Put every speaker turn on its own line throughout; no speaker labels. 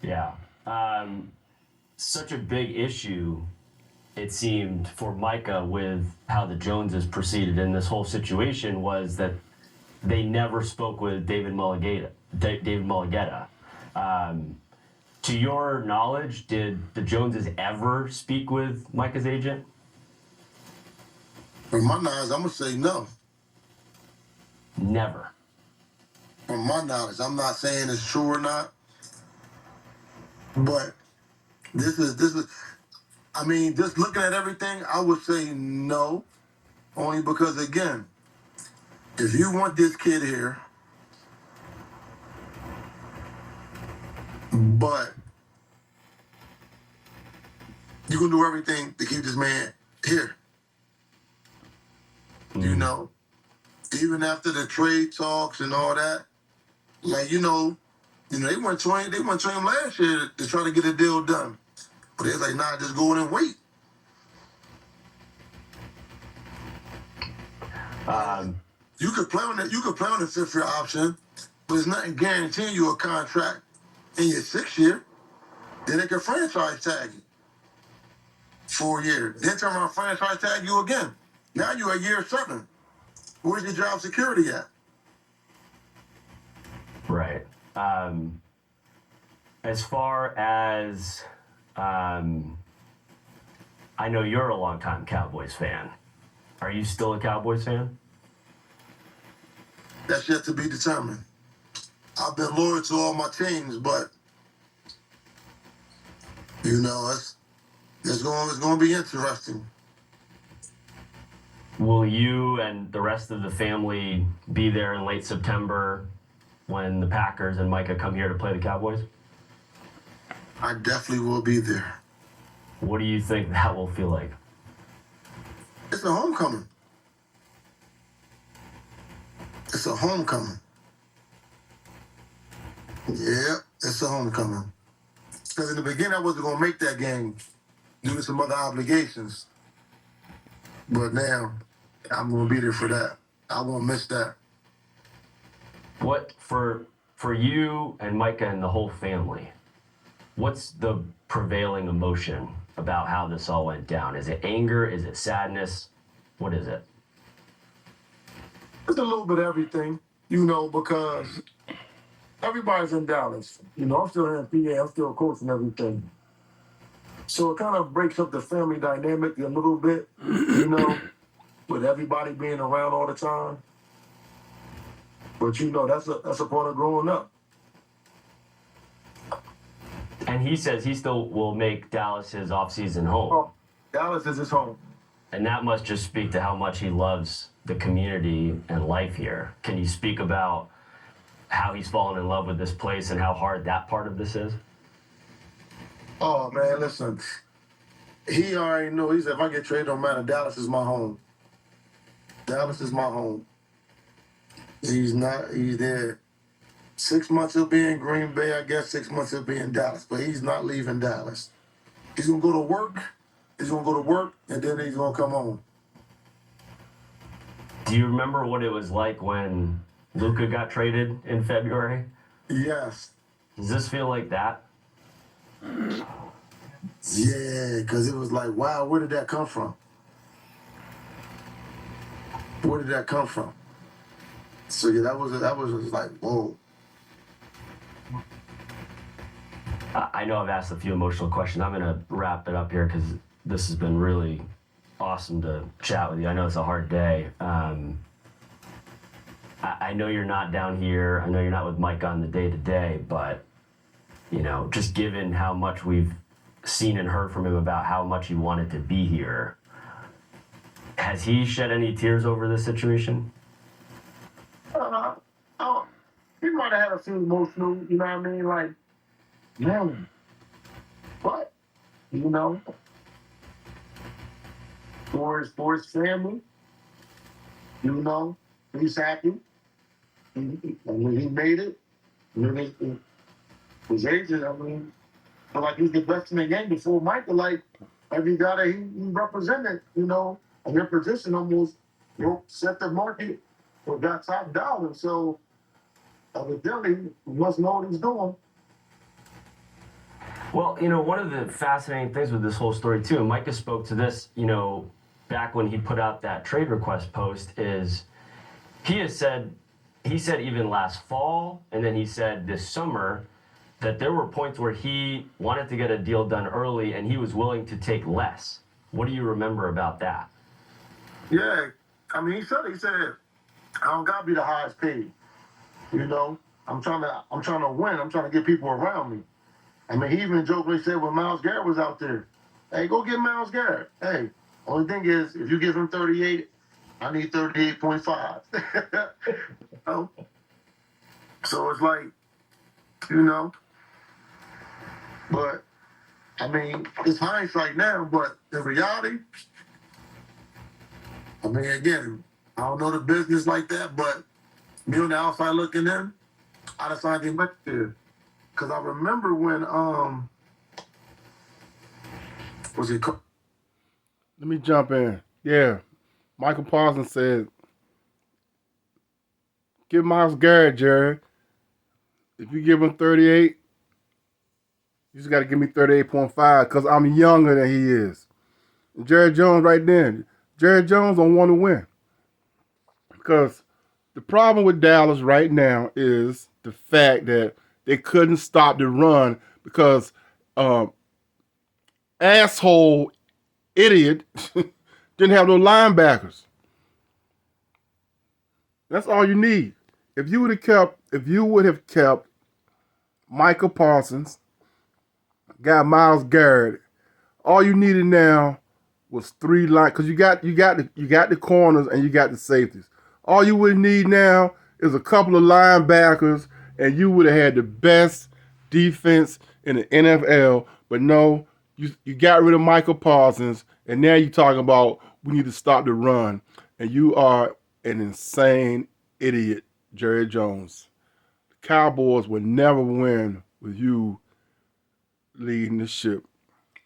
Yeah. Such a big issue, it seemed, for Micah with how the Joneses proceeded in this whole situation was that they never spoke with David Mulligetta. Um, to your knowledge, did the Joneses ever speak with Micah's agent?
From my knowledge, I'm gonna say no.
Never.
From my knowledge, I'm not saying it's true or not, but this is. I mean, just looking at everything, I would say no, only because again, if you want this kid here, but you can do everything to keep this man here. You know, even after the trade talks and all that, like they weren't trying him last year to try to get a deal done. But it's like, nah, just go in and wait. You could play on that. You could play on the fifth year option, but it's nothing guaranteeing you a contract in your sixth year. Then they can franchise tag you 4 years. Then turn around and franchise tag you again. Now you're at year 7. Where's your job security at?
Right. As far as I know you're a longtime Cowboys fan. Are you still a Cowboys fan?
That's yet to be determined. I've been loyal to all my teams, but it's going to be interesting.
Will you and the rest of the family be there in late September when the Packers and Micah come here to play the Cowboys?
I definitely will be there.
What do you think that will feel like?
It's a homecoming. It's a homecoming. Yeah, it's a homecoming. Because in the beginning, I wasn't going to make that game due to some other obligations. But now, I'm going to be there for that. I won't miss that.
What, for you and Micah and the whole family, what's the prevailing emotion about how this all went down? Is it anger? Is it sadness? What is it?
It's a little bit of everything, because everybody's in Dallas. I'm still here in PA. I'm still coaching everything. So it kind of breaks up the family dynamic a little bit, with everybody being around all the time. But that's a part of growing up.
And he says he still will make Dallas his off-season home.
Oh, Dallas is his home.
And that must just speak to how much he loves the community and life here. Can you speak about how he's fallen in love with this place and how hard that part of this is?
Oh, man, listen. He already knew. He said, if I get traded, don't matter. Dallas is my home. Dallas is my home. He's there. 6 months he'll be in Green Bay. I guess 6 months he'll be in Dallas. But he's not leaving Dallas. He's going to go to work. And then he's going to come home.
Do you remember what it was like when Luka got traded in February?
Yes.
Does this feel like that?
Yeah, because it was like, wow, where did that come from? Where did that come from? So yeah, that was just like, whoa.
I know I've asked a few emotional questions. I'm going to wrap it up here because this has been really awesome to chat with you. I know it's a hard day. I know you're not down here. I know you're not with Mike on the day-to-day, but, just given how much we've seen and heard from him about how much he wanted to be here, has he shed any tears over this situation?
He might have had a few emotional, you know what I mean? Like, man, but, for his family, he's happy. And when he made it, his agent, felt like he's the best in the game before Michael. Like, every guy that he represented, in their position almost set the market for that top dollar. So, evidently, he must know what he's doing.
Well, one of the fascinating things with this whole story too, and Micah spoke to this, back when he put out that trade request post, is he has said, he said even last fall, and then he said this summer that there were points where he wanted to get a deal done early and he was willing to take less. What do you remember about that?
Yeah, I mean, he said, I don't gotta be the highest paid. I'm trying to win. I'm trying to get people around me. I mean, he even jokingly said when Myles Garrett was out there, hey, go get Myles Garrett. Hey, only thing is, if you give him 38, I need 38.5. know? So it's like, you know, but I mean, it's hindsight now, but the reality, I mean, again, I don't know the business like that, but me on the outside looking in, I decided to make it. Because I remember when, was it?
Let me jump in. Yeah, Michael Parsons said, "Give Myles Garrett, Jerry. If you give him 38, you just got to give me 38.5 because I'm younger than he is." And Jerry Jones right then. Jerry Jones don't want to win because the problem with Dallas right now is the fact that they couldn't stop the run because asshole idiot didn't have no linebackers. That's all you need. If you would have kept Michael Parsons, got Myles Garrett, all you needed now was three line because you got the corners and you got the safeties. All you would need now is a couple of linebackers, and you would have had the best defense in the NFL. But no, you got rid of Michael Parsons, and now you're talking about we need to stop the run, and you are an insane idiot, Jerry Jones. The Cowboys would never win with you leading the ship.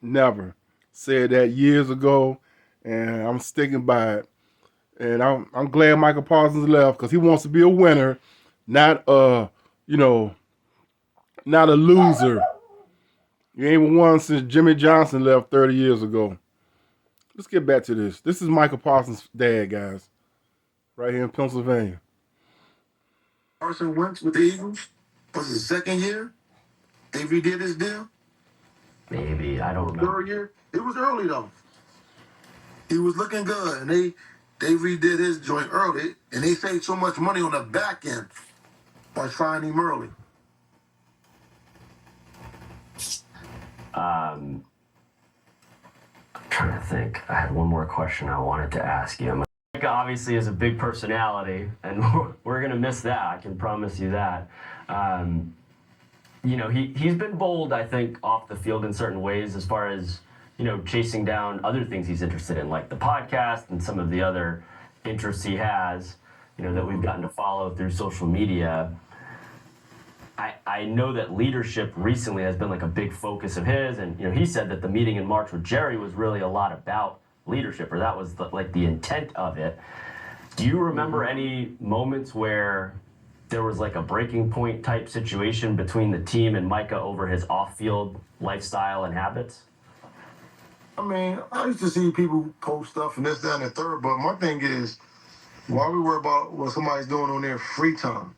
Never. Said that years ago, and I'm sticking by it. And I'm glad Michael Parsons left because he wants to be a winner, not not a loser. You ain't won since Jimmy Johnson left 30 years ago. Let's get back to this. This is Michael Parsons' dad, guys, right here in Pennsylvania.
Carson Wentz with the Eagles was his second year. They redid his deal.
Maybe. I don't remember.
Third year. It was early though. He was looking good, and they redid his joint early, and they saved so much money on the back end by signing him early.
I'm trying to think. I had one more question I wanted to ask you. Micah obviously is a big personality, and we're going to miss that. I can promise you that. He's been bold, I think, off the field in certain ways as far as, chasing down other things he's interested in, like the podcast and some of the other interests he has, that we've gotten to follow through social media. I know that leadership recently has been like a big focus of his, and he said that the meeting in March with Jerry was really a lot about leadership, or that was the intent of it. Do you remember any moments where there was like a breaking point type situation between the team and Micah over his off-field lifestyle and habits?
I mean, I used to see people post stuff and this, that, and the third, but my thing is, why we worry about what somebody's doing on their free time?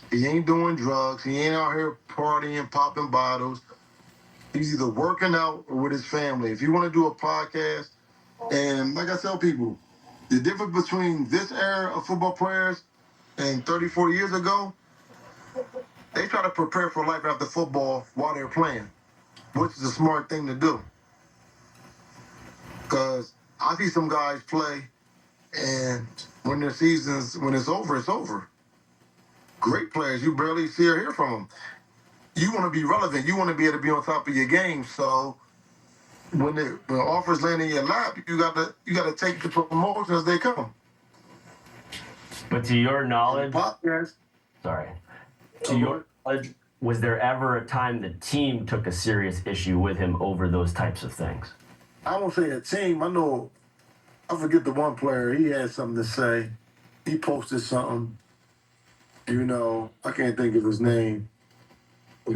He ain't doing drugs. He ain't out here partying, popping bottles. He's either working out or with his family. If you want to do a podcast, and like I tell people, the difference between this era of football players and 30, 40 years ago, they try to prepare for life after football while they're playing, which is a smart thing to do. Because I see some guys play, and when it's over, it's over. Great players, you barely see or hear from them. You want to be relevant. You want to be able to be on top of your game. So when offers land in your lap, you gotta take the promotions as they come.
But to your knowledge,
Podcast.
sorry, to your knowledge, was there ever a time the team took a serious issue with him over those types of things?
I won't say a team. I forget the one player. He had something to say. He posted something. I can't think of his name. But